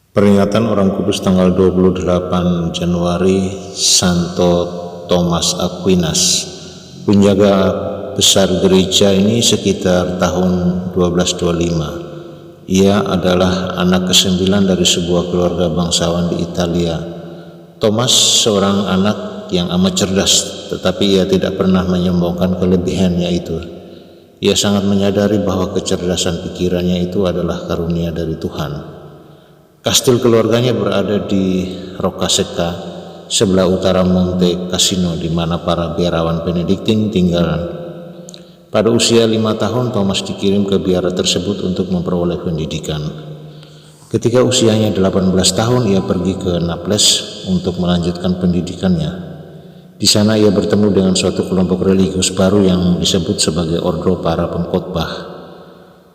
Peringatan Orang Kudus tanggal 28 Januari, Santo Thomas Aquinas. Penjaga besar gereja ini sekitar tahun 1225. Ia adalah anak ke-9 dari sebuah keluarga bangsawan di Italia. Thomas seorang anak yang amat cerdas, tetapi ia tidak pernah menyombongkan kelebihannya itu. Ia sangat menyadari bahwa kecerdasan pikirannya itu adalah karunia dari Tuhan. Kastil keluarganya berada di Roccasecca, sebelah utara Monte Cassino, di mana para biarawan Benediktin tinggal. Pada usia 5 tahun, Thomas dikirim ke biara tersebut untuk memperoleh pendidikan. Ketika usianya 18 tahun, ia pergi ke Naples untuk melanjutkan pendidikannya. Di sana ia bertemu dengan suatu kelompok religius baru yang disebut sebagai Ordo para Pengkhotbah.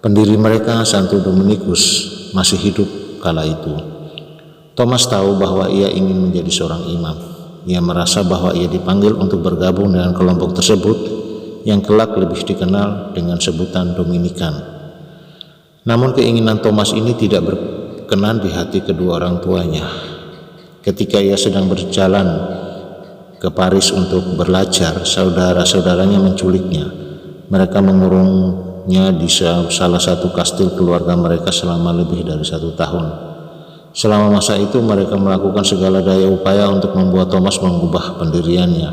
Pendiri mereka, Santo Dominikus, masih hidup kala itu. Thomas tahu bahwa ia ingin menjadi seorang imam. Ia merasa bahwa ia dipanggil untuk bergabung dengan kelompok tersebut yang kelak lebih dikenal dengan sebutan Dominikan. Namun keinginan Thomas ini tidak berkenan di hati kedua orang tuanya. Ketika ia sedang berjalan ke Paris untuk belajar, saudara-saudaranya menculiknya. Mereka mengurungnya di salah satu kastil keluarga mereka selama lebih dari 1 tahun. Selama masa itu mereka melakukan segala daya upaya untuk membuat Thomas mengubah pendiriannya.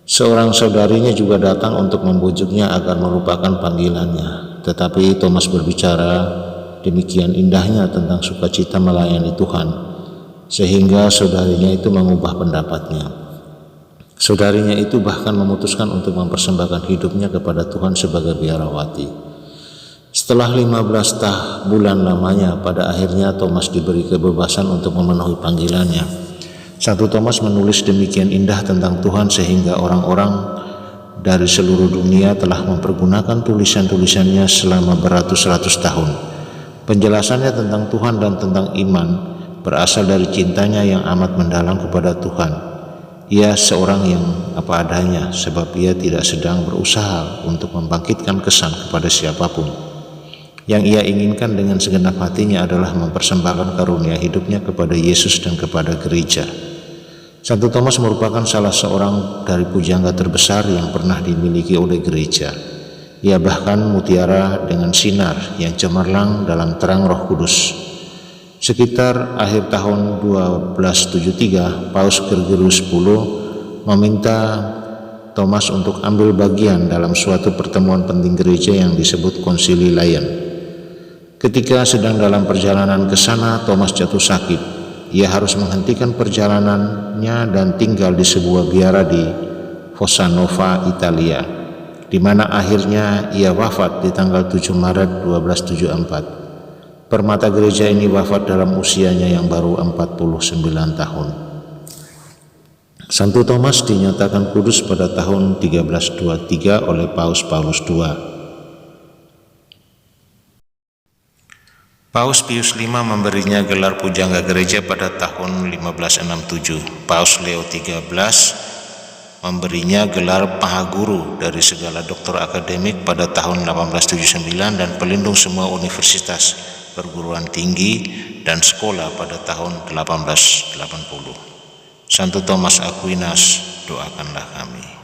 Seorang saudarinya juga datang untuk membujuknya agar melupakan panggilannya. Tetapi Thomas berbicara demikian indahnya tentang sukacita melayani Tuhan, sehingga saudarinya itu mengubah pendapatnya. Saudarinya itu bahkan memutuskan untuk mempersembahkan hidupnya kepada Tuhan sebagai biarawati. Setelah 15 bulan lamanya, pada akhirnya Thomas diberi kebebasan untuk memenuhi panggilannya. Santo Thomas menulis demikian indah tentang Tuhan sehingga orang-orang dari seluruh dunia telah mempergunakan tulisan-tulisannya selama beratus-ratus tahun. Penjelasannya tentang Tuhan dan tentang iman berasal dari cintanya yang amat mendalam kepada Tuhan. Ia seorang yang apa adanya, sebab ia tidak sedang berusaha untuk membangkitkan kesan kepada siapapun. Yang ia inginkan dengan segenap hatinya adalah mempersembahkan karunia hidupnya kepada Yesus dan kepada gereja. Santo Thomas merupakan salah seorang dari pujangga terbesar yang pernah dimiliki oleh gereja. Ia bahkan mutiara dengan sinar yang cemerlang dalam terang Roh Kudus. Sekitar akhir tahun 1273, Paus Gregorius X meminta Thomas untuk ambil bagian dalam suatu pertemuan penting gereja yang disebut Konsili Laien. Ketika sedang dalam perjalanan ke sana, Thomas jatuh sakit. Ia harus menghentikan perjalanannya dan tinggal di sebuah biara di Fossa Nova, Italia, di mana akhirnya ia wafat di tanggal 7 Maret 1274. Permata gereja ini wafat dalam usianya yang baru 49 tahun. Santo Thomas dinyatakan kudus pada tahun 1323 oleh Paus Paulus II. Paus Pius V memberinya gelar pujangga gereja pada tahun 1567. Paus Leo XIII memberinya gelar Maha Guru dari segala doktor akademik pada tahun 1879 dan pelindung semua universitas, perguruan tinggi, dan sekolah pada tahun 1880. Santo Thomas Aquinas, doakanlah kami.